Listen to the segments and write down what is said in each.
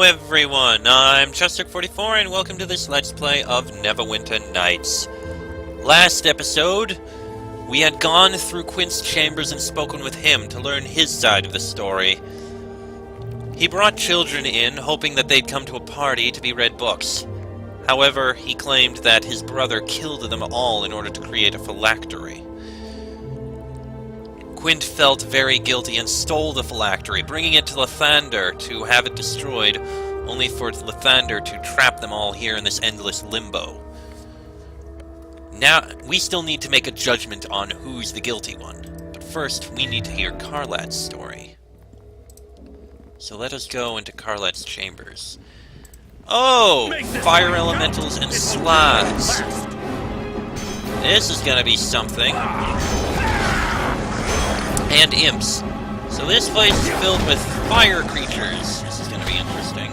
Hello everyone, I'm Chester44 and welcome to this Let's Play of Neverwinter Nights. Last episode, we had gone through Quint's chambers and spoken with him to learn his side of the story. He brought children in, hoping that they'd come to a party to be read books. However, he claimed that his brother killed them all in order to create a phylactery. Quint felt very guilty and stole the phylactery, bringing it to Lathander to have it destroyed, only for Lathander to trap them all here in this endless limbo. Now, we still need to make a judgment on who's the guilty one, but first we need to hear Karlat's story. So let us go into Karlat's chambers. Oh! Fire elementals and slads! This is gonna be something. And imps. So this place is filled with fire creatures. This is going to be interesting.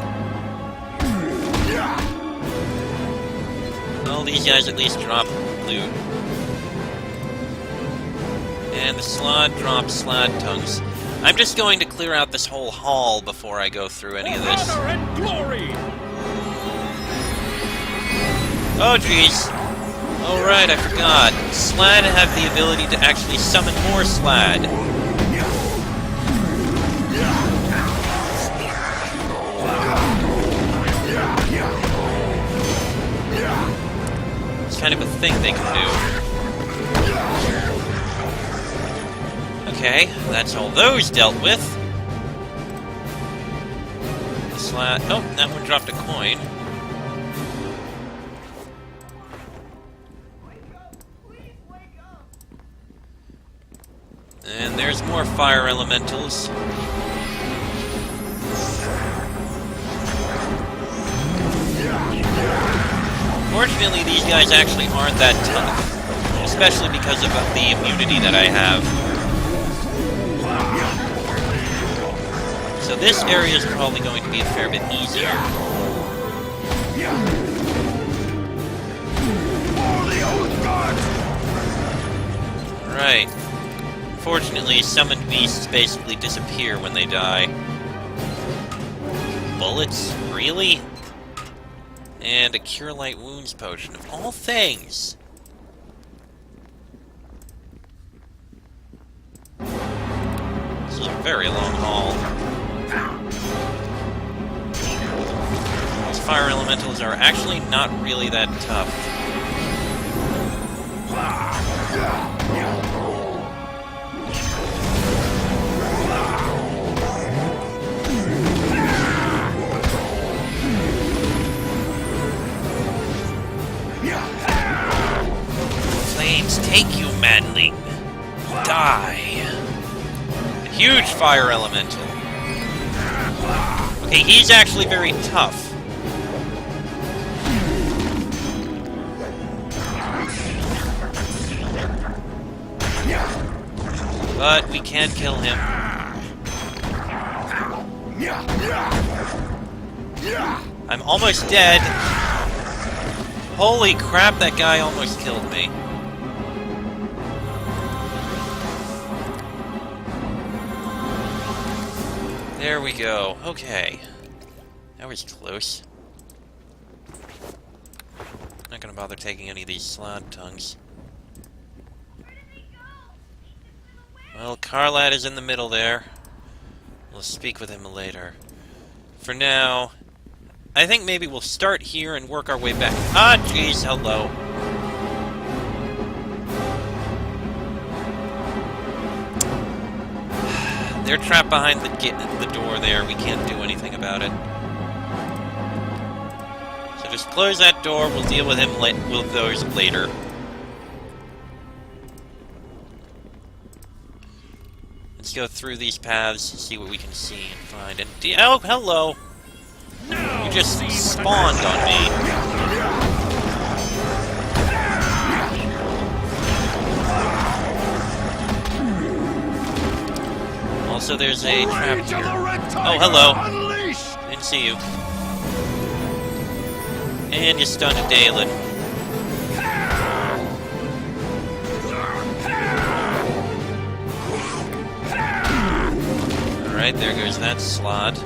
Well, these guys at least drop loot. And the slad drops slad tongues. I'm just going to clear out this whole hall before I go through any of this. Honor and glory! Oh, jeez. Oh, right, I forgot. Slad have the ability to actually summon more slad. It's kind of a thing they can do. Okay, that's all those dealt with. The slad... Oh, that one dropped a coin. And there's more fire elementals. Fortunately, these guys actually aren't that tough, especially because of the immunity that I have. So this area is probably going to be a fair bit easier. Right. Fortunately, summoned beasts basically disappear when they die. Bullets? Really? And a Cure Light Wounds potion, of all things! This is a very long haul. These fire elementals are actually not really that tough. Flames take you, manling. Die. A huge fire elemental. Okay, he's actually very tough. But we can kill him. I'm almost dead. Holy crap, that guy almost killed me. There we go. Okay. That was close. Not gonna bother taking any of these slad tongues. Well, Karlat is in the middle there. We'll speak with him later. For now, I think maybe we'll start here and work our way back. Ah, jeez, hello. They're trapped behind the door there. We can't do anything about it. So just close that door. We'll deal with with those later. Let's go through these paths, see what we can see and find. And oh, hello! You just spawned on me. Also, there's a trap here. Oh, hello. Didn't see you. And you stunned Dalen. Alright, there goes that slot.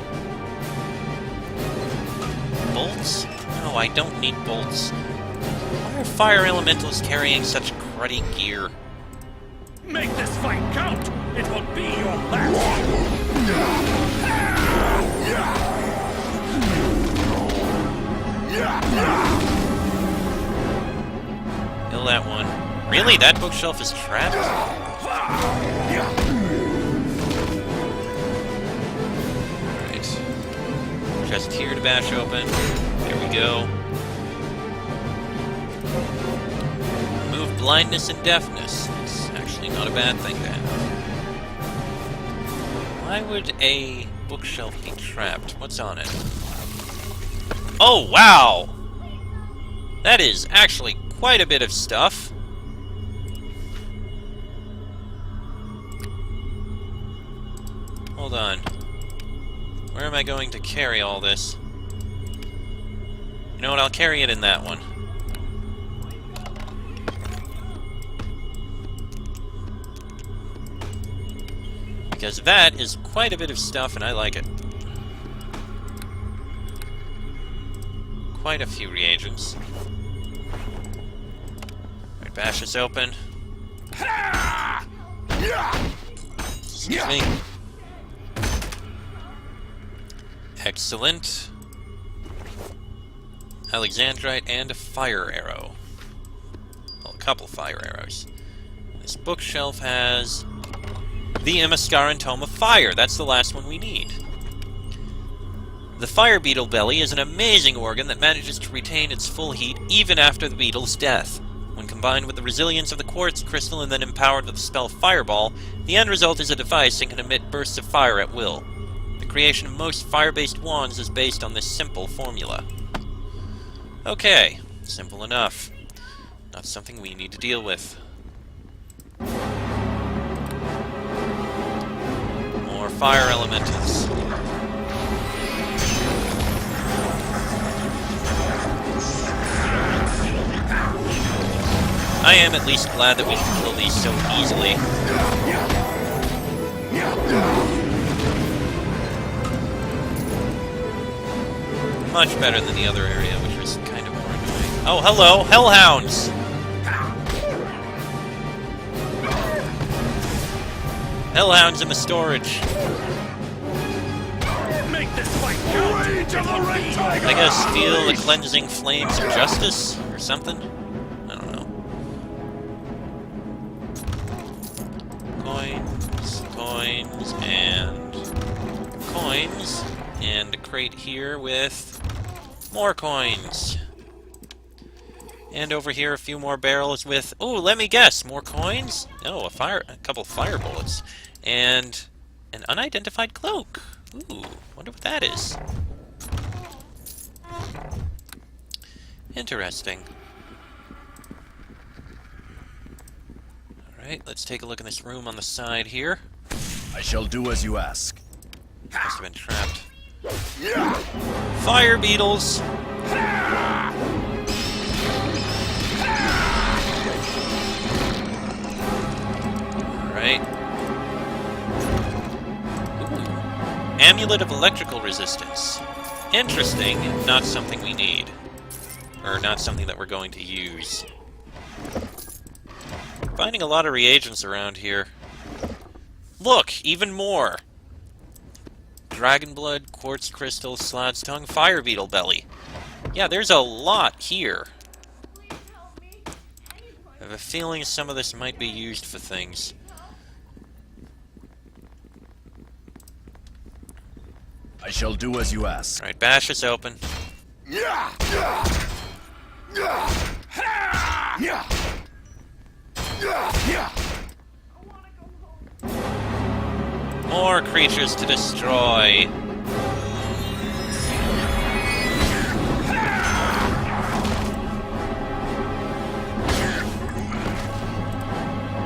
bolts? No, I don't need bolts. Why are fire elementals carrying such cruddy gear? Make this fight count! It will be your last! Kill that one. Really? That bookshelf is trapped? Alright. Chest here to bash open. Here we go. Remove blindness and deafness. It's actually not a bad thing to have. Why would a bookshelf be trapped? What's on it? Oh, wow! That is actually quite a bit of stuff. Hold on. Where am I going to carry all this? You know what, I'll carry it in that one. Because that is quite a bit of stuff and I like it. Quite a few reagents. Alright, bash this open. Excuse me. Excellent. Alexandrite and a fire arrow. Well, a couple fire arrows. This bookshelf has the Imascaran Tome of Fire. That's the last one we need. The fire beetle belly is an amazing organ that manages to retain its full heat even after the beetle's death. When combined with the resilience of the quartz crystal and then empowered with the spell Fireball, the end result is a device that can emit bursts of fire at will. The creation of most fire-based wands is based on this simple formula. Okay, simple enough. Not something we need to deal with. More fire elementals. I am at least glad that we can kill these so easily. Much better than the other area, which was kind of more annoying. Oh, hello! Hellhounds! Hellhounds in the storage. Make this fight count! I guess feel the cleansing flames of justice? Or something? I don't know. Coins, and coins. And a crate here with more coins. And over here, a few more barrels with... Oh, let me guess! More coins? No, a couple fire bullets. And an unidentified cloak. Ooh, wonder what that is. Interesting. Alright, let's take a look in this room on the side here. I shall do as you ask. Must have been trapped. Fire beetles! Alright. Amulet of electrical resistance. Interesting, not something we need. Or not something that we're going to use. Finding a lot of reagents around here. Look, even more! Dragon blood, quartz crystal, slad's tongue, fire beetle belly. Yeah, there's a lot here. I have a feeling some of this might be used for things. I shall do as you ask. Alright, bash is open. More creatures to destroy.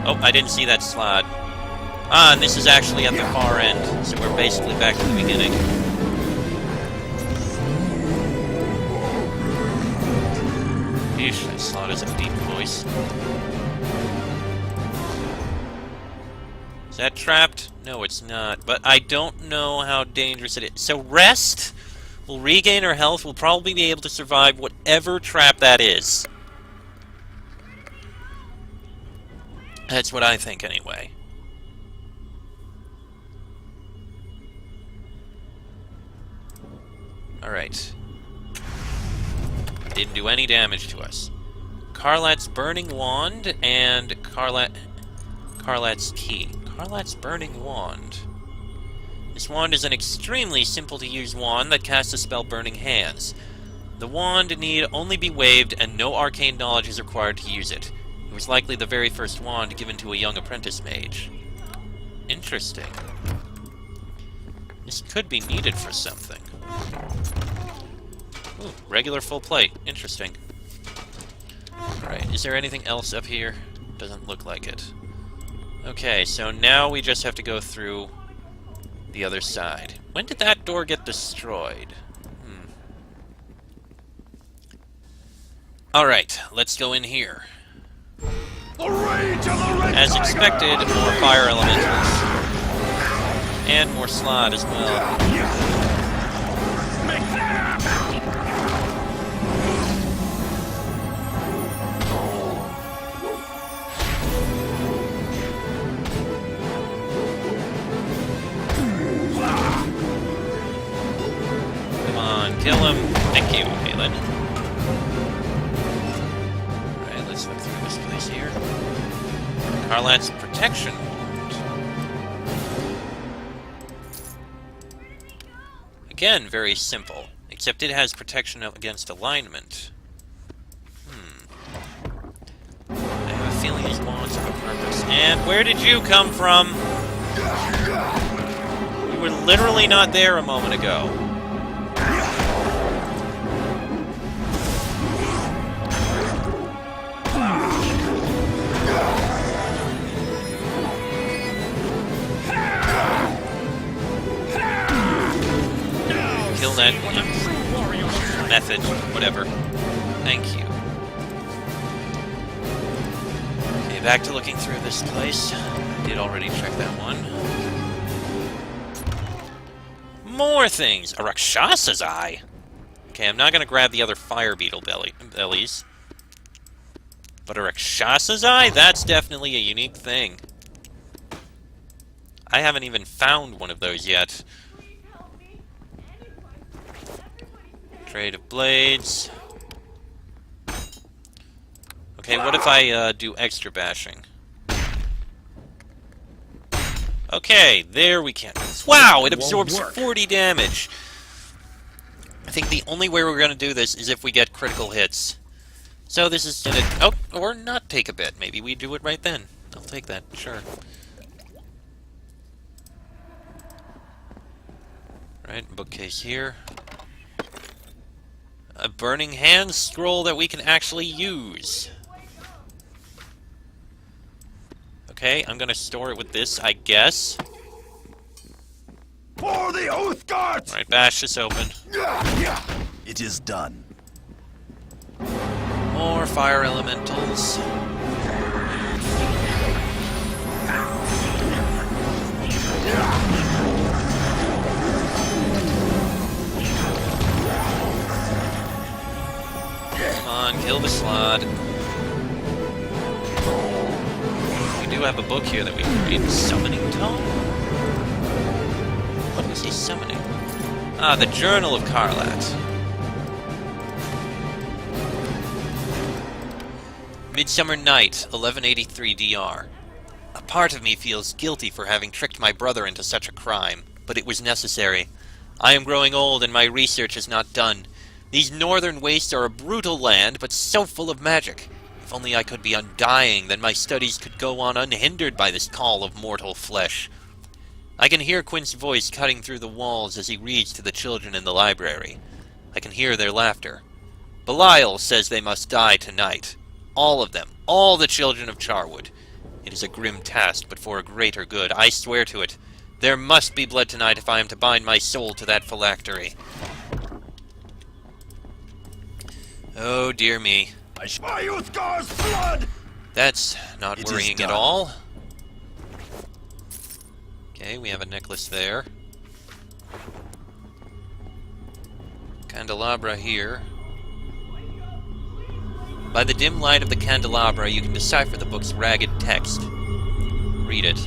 Oh, I didn't see that slot. Ah, and this is actually at the far end, so we're basically back to the beginning. Yeesh, that slot has a deep voice. Is that trapped? No, it's not. But I don't know how dangerous it is. So rest? We'll regain our health. We'll probably be able to survive whatever trap that is. That's what I think, anyway. Alright. Didn't do any damage to us. Karlat's Burning Wand and Karlat's Key. Karlat's Burning Wand. This wand is an extremely simple-to-use wand that casts the spell Burning Hands. The wand need only be waved, and no arcane knowledge is required to use it. It was likely the very first wand given to a young apprentice mage. Interesting. This could be needed for something. Ooh, regular full plate. Interesting. Alright, is there anything else up here? Doesn't look like it. Okay, so now we just have to go through the other side. When did that door get destroyed? Alright, let's go in here. As expected, more fire elementals. And more slot as well. Come on, kill him. Thank you, Caitlin. Alright, let's look through this place here. Karlat's Protection Wand. Again, very simple. Except it has protection against alignment. I have a feeling these wands have a purpose. And where did you come from? You were literally not there a moment ago. Kill that method, whatever. Thank you. Okay, back to looking through this place. I did already check that one. More things! A Rakshasa's Eye! Okay, I'm not gonna grab the other fire beetle bellies. But a Rakshasa's Eye? That's definitely a unique thing. I haven't even found one of those yet. Trade of Blades. Okay, what if I do extra bashing? Okay, there we can. Wow, it absorbs 40 damage! I think the only way we're gonna do this is if we get critical hits. So this is gonna... Oh, or not take a bit. Maybe we do it right then. I'll take that, sure. Right, bookcase here. A Burning Hands scroll that we can actually use. Okay, I'm gonna store it with this, I guess. For the Oath Guards! Alright, bash this open. It is done. More fire elementals. Come on, kill the slod. We do have a book here that we can read. Summoning Tome? What was he summoning? Ah, the Journal of Karlat. Midsummer Night, 1183 DR. A part of me feels guilty for having tricked my brother into such a crime, but it was necessary. I am growing old and my research is not done. These northern wastes are a brutal land, but so full of magic. If only I could be undying, then my studies could go on unhindered by this call of mortal flesh. I can hear Quint's voice cutting through the walls as he reads to the children in the library. I can hear their laughter. Belial says they must die tonight. All of them. All the children of Charwood. It is a grim task, but for a greater good. I swear to it. There must be blood tonight if I am to bind my soul to that phylactery. Oh, dear me. My youth Guard's blood! That's not worrying at all. Okay, we have a necklace there. Candelabra here. By the dim light of the candelabra, you can decipher the book's ragged text. Read it.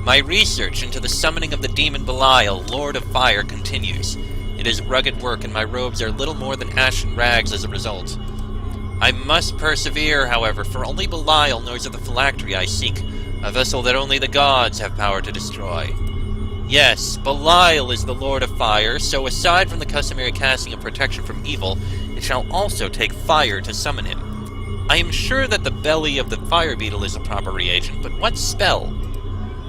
My research into the summoning of the demon Belial, Lord of Fire, continues. It is rugged work, and my robes are little more than ashen rags as a result. I must persevere, however, for only Belial knows of the phylactery I seek, a vessel that only the gods have power to destroy. Yes, Belial is the Lord of Fire, so aside from the customary casting of protection from evil, it shall also take fire to summon him. I am sure that the belly of the fire beetle is a proper reagent, but what spell?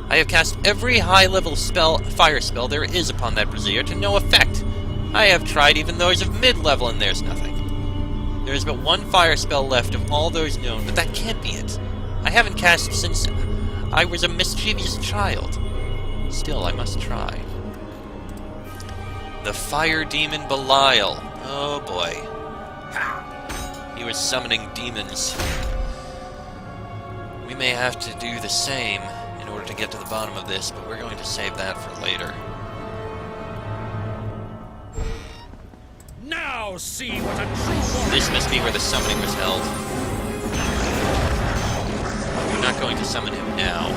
I have cast every high-level fire spell there is upon that brazier to no effect. I have tried even those of mid-level, and there's nothing. There is but one fire spell left of all those known, but that can't be it. I haven't cast since I was a mischievous child. Still, I must try. The fire demon Belial. Oh boy. He was summoning demons. We may have to do the same in order to get to the bottom of this, but we're going to save that for later. Now see what a true warrior. This must be where the summoning was held. We're not going to summon him now.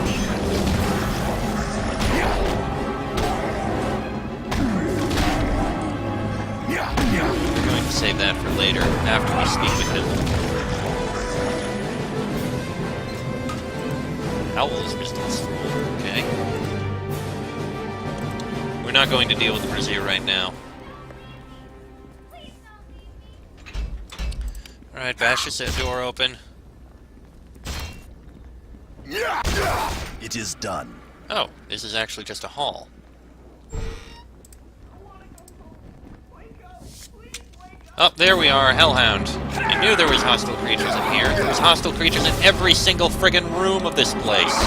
We're going to save that for later, after we speak with him. Owl's resistance. Okay. We're not going to deal with the brazier right now. Alright, bash this door open. It is done. Oh, this is actually just a hall. Oh, there we are, Hellhound. I knew there was hostile creatures in here. There was hostile creatures in every single friggin' room of this place.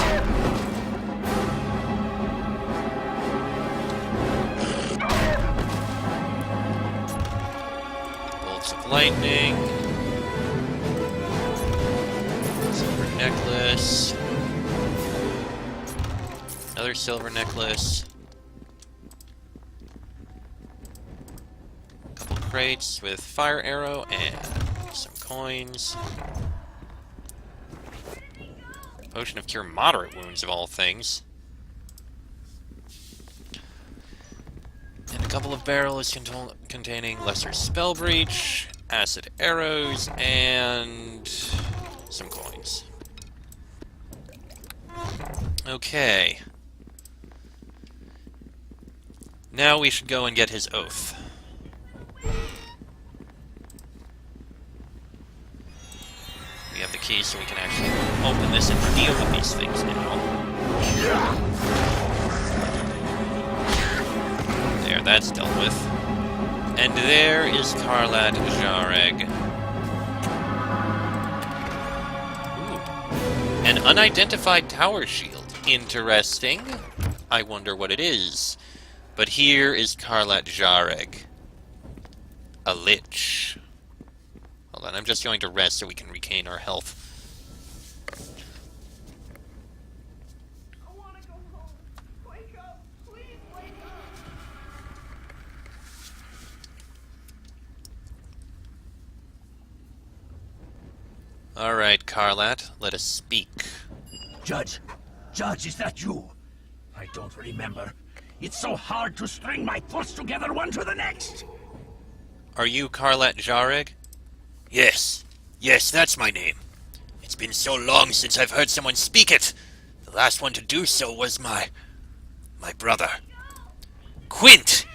Bolts of lightning. Silver necklace. Another silver necklace. Couple crates with fire arrow and some coins. Potion of cure moderate wounds of all things. And a couple of barrels containing lesser spell breach, acid arrows, and some coins. Okay. Now we should go and get his oath. We have the key so we can actually open this and deal with these things now. There, that's dealt with. And there is Karlat Jareg. Ooh. An unidentified tower shield. Interesting. I wonder what it is. But here is Karlat Jareg. A lich. Hold on, I'm just going to rest so we can regain our health. I want to go home. Wake up. Please wake up. Alright, Karlat, let us speak. Judge, is that you? I don't remember. It's so hard to string my thoughts together one to the next. Are you Karlat Jareg? Yes, that's my name. It's been so long since I've heard someone speak it. The last one to do so was my brother. Quint!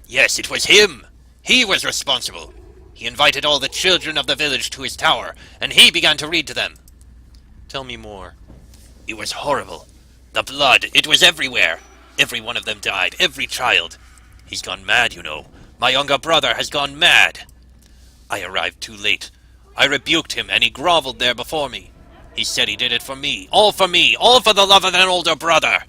Yes, it was him. He was responsible. He invited all the children of the village to his tower, and he began to read to them. Tell me more. It was horrible. The blood, it was everywhere. Every one of them died, every child. He's gone mad, you know. My younger brother has gone mad. I arrived too late. I rebuked him, and he groveled there before me. He said he did it for me, all for the love of an older brother.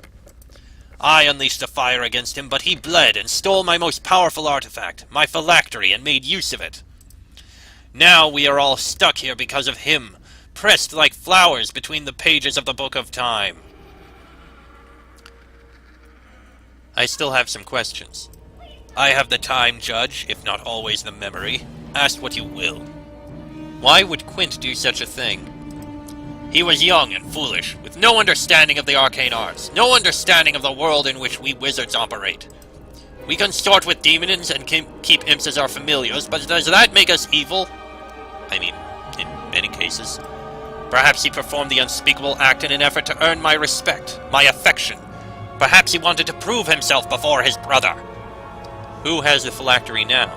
I unleashed the fire against him, but he bled and stole my most powerful artifact, my phylactery, and made use of it. Now we are all stuck here because of him, pressed like flowers between the pages of the Book of Time. I still have some questions. I have the time, Judge, if not always the memory. Ask what you will. Why would Quint do such a thing? He was young and foolish, with no understanding of the arcane arts, no understanding of the world in which we wizards operate. We consort with demons and keep imps as our familiars, but does that make us evil? I mean, in many cases. Perhaps he performed the unspeakable act in an effort to earn my respect, my affection. Perhaps he wanted to prove himself before his brother. Who has the phylactery now?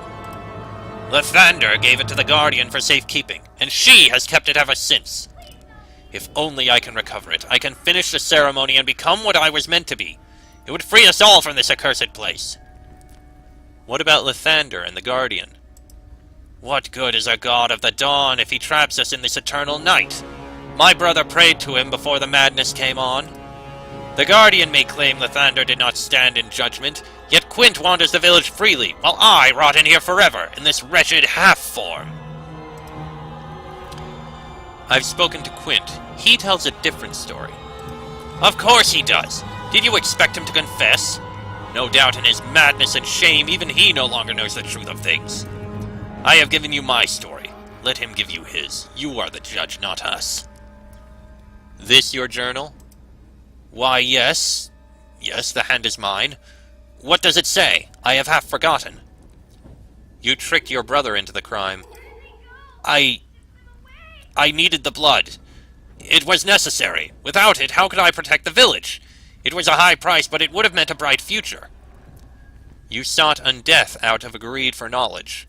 Lathander gave it to the Guardian for safekeeping, and she has kept it ever since. If only I can recover it, I can finish the ceremony and become what I was meant to be. It would free us all from this accursed place. What about Lathander and the Guardian? What good is a god of the dawn if he traps us in this eternal night? My brother prayed to him before the madness came on. The Guardian may claim Lathander did not stand in judgment, yet Quint wanders the village freely, while I rot in here forever, in this wretched half-form. I've spoken to Quint. He tells a different story. Of course he does. Did you expect him to confess? No doubt in his madness and shame, even he no longer knows the truth of things. I have given you my story. Let him give you his. You are the judge, not us. This your journal? Why, yes. Yes, the hand is mine. What does it say? I have half forgotten. You tricked your brother into the crime. I needed the blood. It was necessary. Without it, how could I protect the village? It was a high price, but it would have meant a bright future. You sought undeath out of a greed for knowledge.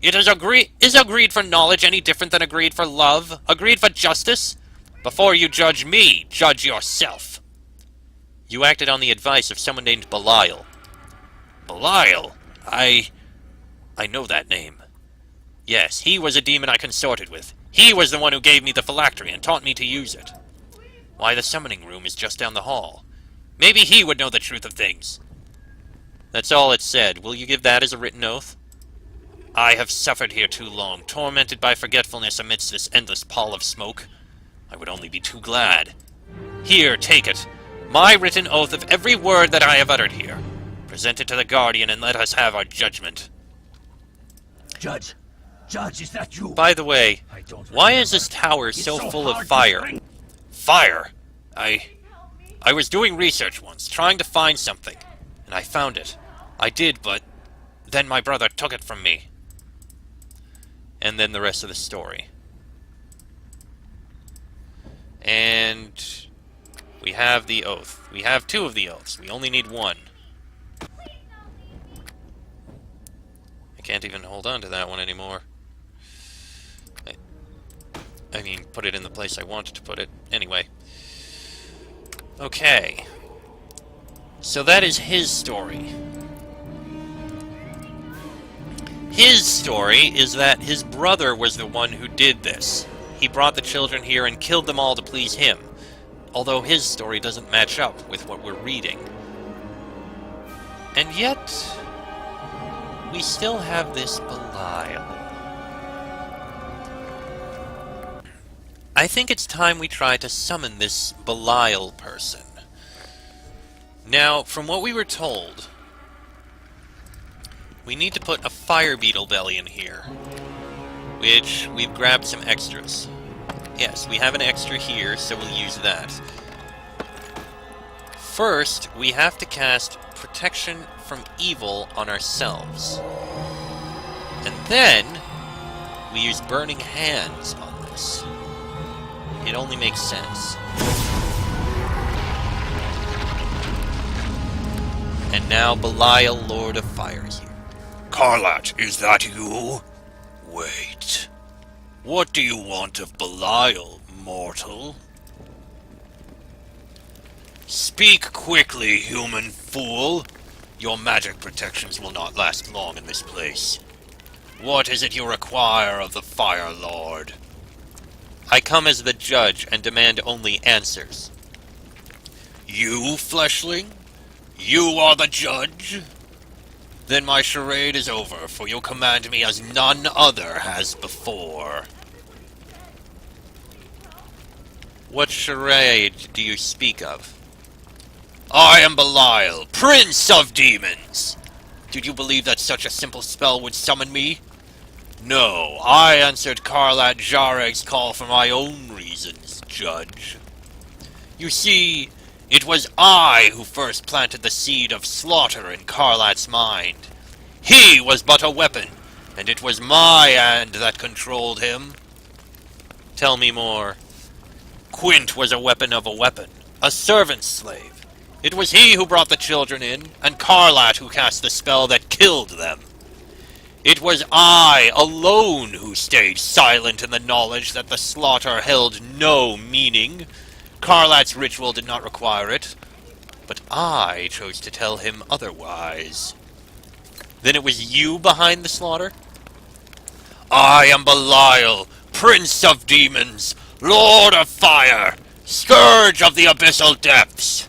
Is a greed for knowledge any different than a greed for love? A greed for justice? Before you judge me, judge yourself. You acted on the advice of someone named Belial. Belial? I know that name. Yes, he was a demon I consorted with. He was the one who gave me the phylactery and taught me to use it. Why, the summoning room is just down the hall. Maybe he would know the truth of things. That's all it said. Will you give that as a written oath? I have suffered here too long, tormented by forgetfulness amidst this endless pall of smoke. I would only be too glad. Here, take it. My written oath of every word that I have uttered here. Present it to the Guardian and let us have our judgment. Judge, is that you? By the way, I don't why remember. is this tower It's so full hard of to fire? string- Fire? I was doing research once, trying to find something, and I found it. I did, but then my brother took it from me. And then the rest of the story. And we have the oath. We have two of the oaths. We only need one. I can't even hold on to that one anymore. I mean, put it in the place I wanted to put it. Anyway. Okay. So that is his story. His story is that his brother was the one who did this. He brought the children here and killed them all to please him. Although his story doesn't match up with what we're reading. And yet, we still have this Belial. I think it's time we try to summon this Belial person. Now, from what we were told, we need to put a fire beetle belly in here, which we've grabbed some extras. Yes, we have an extra here, so we'll use that. First, we have to cast Protection from Evil on ourselves. And then, we use Burning Hands on this. It only makes sense. And now Belial, Lord of Fire, is here. Carlat, is that you? Wait. What do you want of Belial, mortal? Speak quickly, human fool. Your magic protections will not last long in this place. What is it you require of the Fire Lord? I come as the judge and demand only answers. You, fleshling? You are the judge? Then my charade is over, for you command me as none other has before. What charade do you speak of? I am Belial, Prince of Demons. Did you believe that such a simple spell would summon me? No, I answered Karlat Jareg's call for my own reasons, Judge. You see, it was I who first planted the seed of slaughter in Karlat's mind. He was but a weapon, and it was my hand that controlled him. Tell me more. Quint was a weapon of a weapon, a servant's slave. It was he who brought the children in, and Karlat who cast the spell that killed them. It was I alone who stayed silent in the knowledge that the slaughter held no meaning. Karlat's ritual did not require it, but I chose to tell him otherwise. Then it was you behind the slaughter? I am Belial, Prince of Demons, Lord of Fire, Scourge of the Abyssal Depths.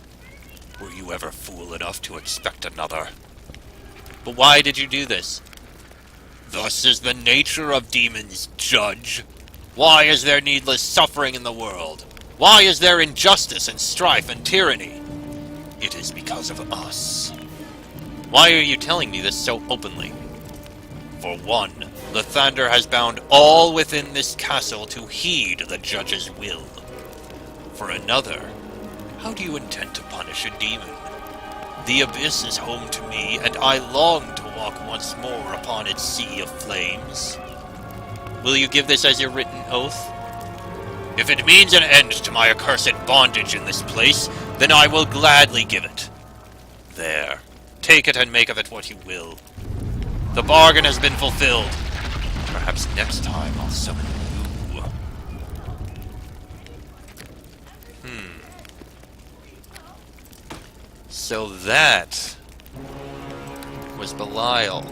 Were you ever fool enough to expect another? But why did you do this? Thus is the nature of demons, Judge. Why is there needless suffering in the world? Why is there injustice and strife and tyranny? It is because of us. Why are you telling me this so openly? For one, Lathander has bound all within this castle to heed the Judge's will. For another, how do you intend to punish a demon? The Abyss is home to me, and I long to walk once more upon its sea of flames. Will you give this as your written oath? If it means an end to my accursed bondage in this place, then I will gladly give it. There, take it and make of it what you will. The bargain has been fulfilled. Perhaps next time I'll summon you. So that was Belial.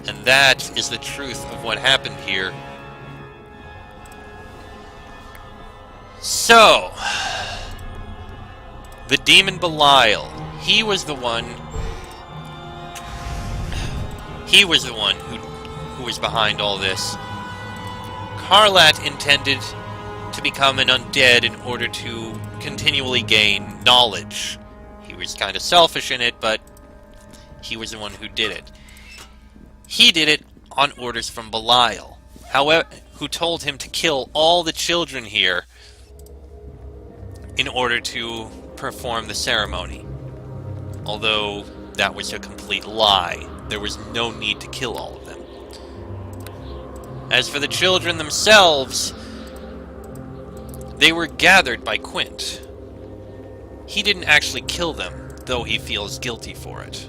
And that is the truth of what happened here. So, the demon Belial, he was the one who was behind all this. Karlat intended to become an undead in order to continually gain knowledge. He was kind of selfish in it, but he was the one who did it. He did it on orders from Belial, however, who told him to kill all the children here in order to perform the ceremony. Although that was a complete lie. There was no need to kill all of them. As for the children themselves, they were gathered by Quint. He didn't actually kill them, though he feels guilty for it.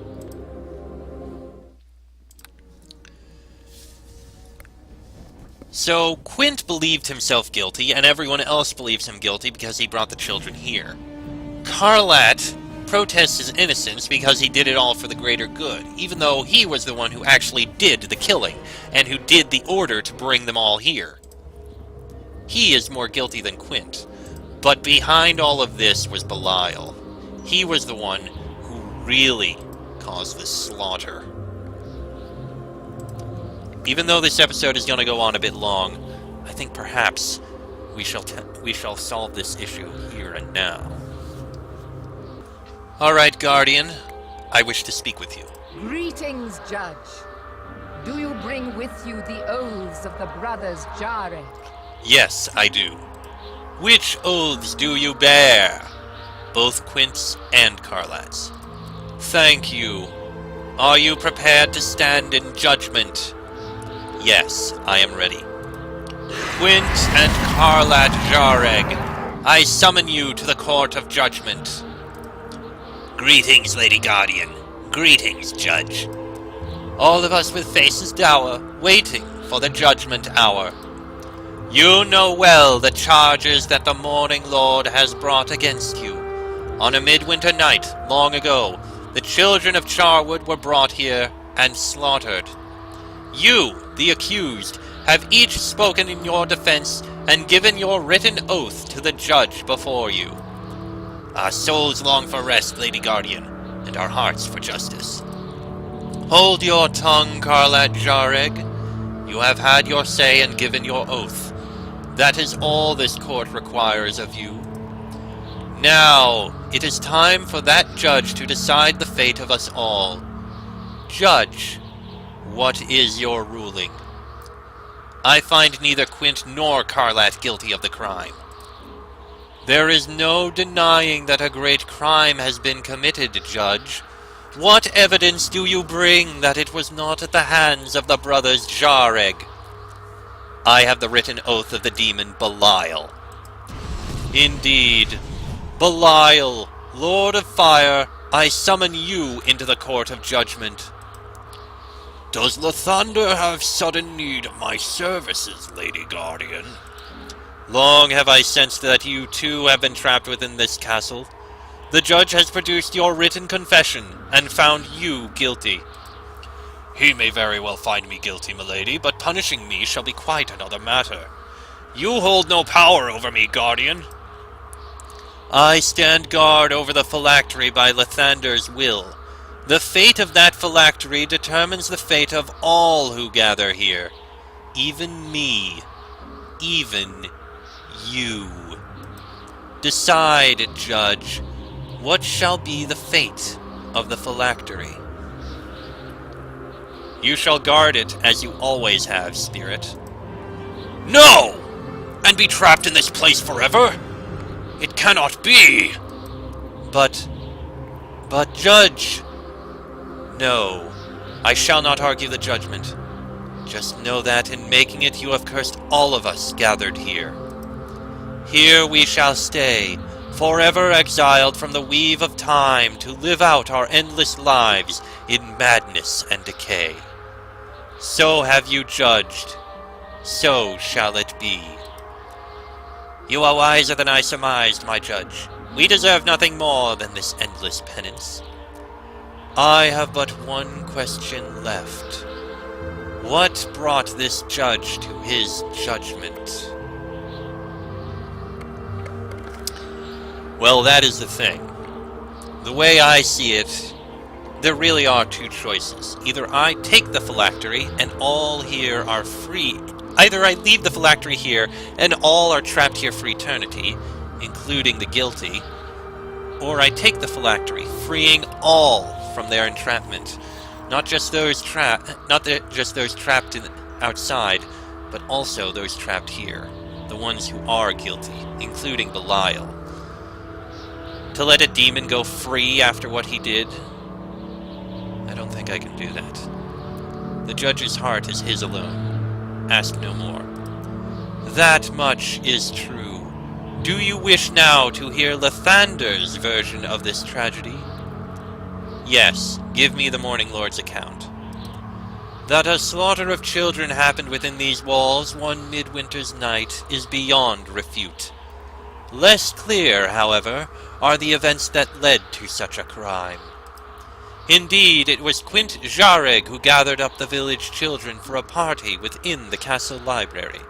So, Quint believed himself guilty, and everyone else believes him guilty because he brought the children here. Karlat protests his innocence because he did it all for the greater good, even though he was the one who actually did the killing, and who did the order to bring them all here. He is more guilty than Quint. But behind all of this was Belial. He was the one who really caused this slaughter. Even though this episode is going to go on a bit long, I think perhaps we shall solve this issue here and now. Alright, Guardian. I wish to speak with you. Greetings, Judge. Do you bring with you the oaths of the brothers Jarek? Yes, I do. Which oaths do you bear? Both Quint's and Karlat's. Thank you. Are you prepared to stand in judgment? Yes, I am ready. Quint and Karlat Jareg, I summon you to the Court of Judgment. Greetings, Lady Guardian. Greetings, Judge. All of us with faces dour, waiting for the judgment hour. You know well the charges that the Morning Lord has brought against you. On a midwinter night, long ago, the children of Charwood were brought here and slaughtered. You, the accused, have each spoken in your defense and given your written oath to the judge before you. Our souls long for rest, Lady Guardian, and our hearts for justice. Hold your tongue, Karlat Jareg. You have had your say and given your oath. That is all this court requires of you. Now, it is time for that judge to decide the fate of us all. Judge, what is your ruling? I find neither Quint nor Carlat guilty of the crime. There is no denying that a great crime has been committed, Judge. What evidence do you bring that it was not at the hands of the brothers Jareg? I have the written oath of the demon Belial. Indeed, Belial, Lord of Fire, I summon you into the court of judgment. Does Lathander have sudden need of my services, Lady Guardian? Long have I sensed that you too have been trapped within this castle. The judge has produced your written confession and found you guilty. He may very well find me guilty, milady, but punishing me shall be quite another matter. You hold no power over me, Guardian. I stand guard over the phylactery by Lathander's will. The fate of that phylactery determines the fate of all who gather here. Even me. Even you. Decide, Judge, what shall be the fate of the phylactery? You shall guard it as you always have, Spirit. No! And be trapped in this place forever? It cannot be! But, Judge! No, I shall not argue the judgment. Just know that in making it you have cursed all of us gathered here. Here we shall stay, forever exiled from the weave of time to live out our endless lives in madness and decay. So have you judged. So shall it be. You are wiser than I surmised, my judge. We deserve nothing more than this endless penance. I have but one question left. What brought this judge to his judgment? Well, that is the thing. The way I see it, there really are two choices. Either I take the phylactery and all here are free. Either I leave the phylactery here and all are trapped here for eternity, including the guilty, or I take the phylactery, freeing all from their entrapment. Not just those trapped outside, but also those trapped here, the ones who are guilty, including Belial. To let a demon go free after what he did? I don't think I can do that. The judge's heart is his alone. Ask no more. That much is true. Do you wish now to hear Lathander's version of this tragedy? Yes, give me the Morning Lord's account. That a slaughter of children happened within these walls one midwinter's night is beyond refute. Less clear, however, are the events that led to such a crime. Indeed, it was Quint Jareg who gathered up the village children for a party within the castle library.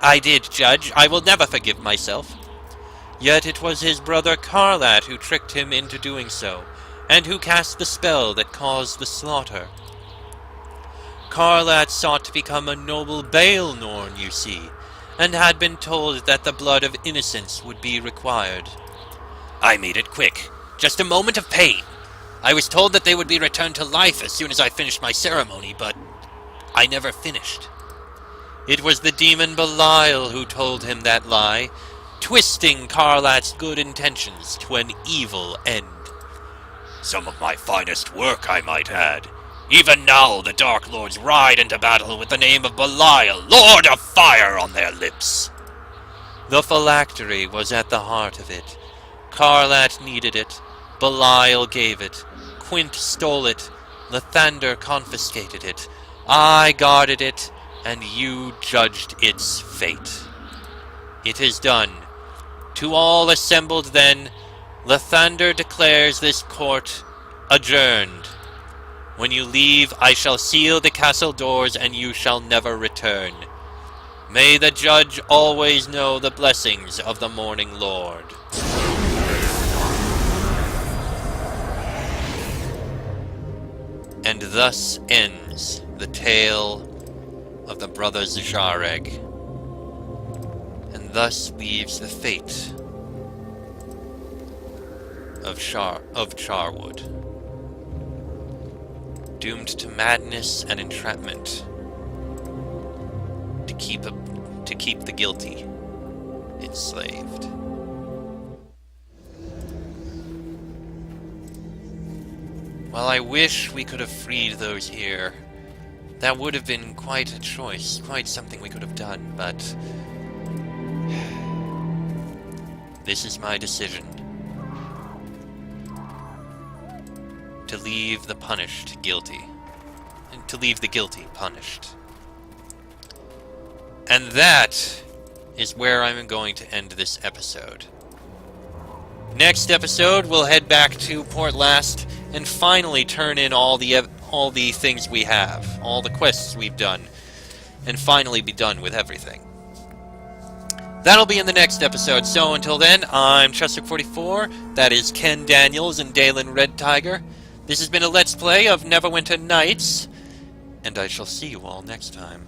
I did, Judge. I will never forgive myself. Yet it was his brother Carlat who tricked him into doing so, and who cast the spell that caused the slaughter. Carlat sought to become a noble Baelnorn, you see, and had been told that the blood of innocents would be required. I made it quick. Just a moment of pain. I was told that they would be returned to life as soon as I finished my ceremony, but I never finished. It was the demon Belial who told him that lie, twisting Carlat's good intentions to an evil end. Some of my finest work, I might add. Even now the Dark Lords ride into battle with the name of Belial, Lord of Fire, on their lips. The phylactery was at the heart of it. Carlat needed it. Belial gave it. Quint stole it. Lathander confiscated it. I guarded it, and you judged its fate. It is done. To all assembled then, Lathander declares this court adjourned. When you leave, I shall seal the castle doors, and you shall never return. May the judge always know the blessings of the Morning Lord. And thus ends the tale of the brothers Jareg, and thus leaves the fate of Charwood doomed to madness and entrapment. To keep the guilty enslaved. Well, I wish we could have freed those here. That would have been quite a choice, quite something we could have done, but this is my decision. To leave the punished guilty. And to leave the guilty punished. And that is where I'm going to end this episode. Next episode, we'll head back to Port Last and finally turn in all the things we have, all the quests we've done, and finally be done with everything. That'll be in the next episode, so until then, I'm Chester44, that is Ken Daniels and Dalen Red Tiger. This has been a Let's Play of Neverwinter Nights, and I shall see you all next time.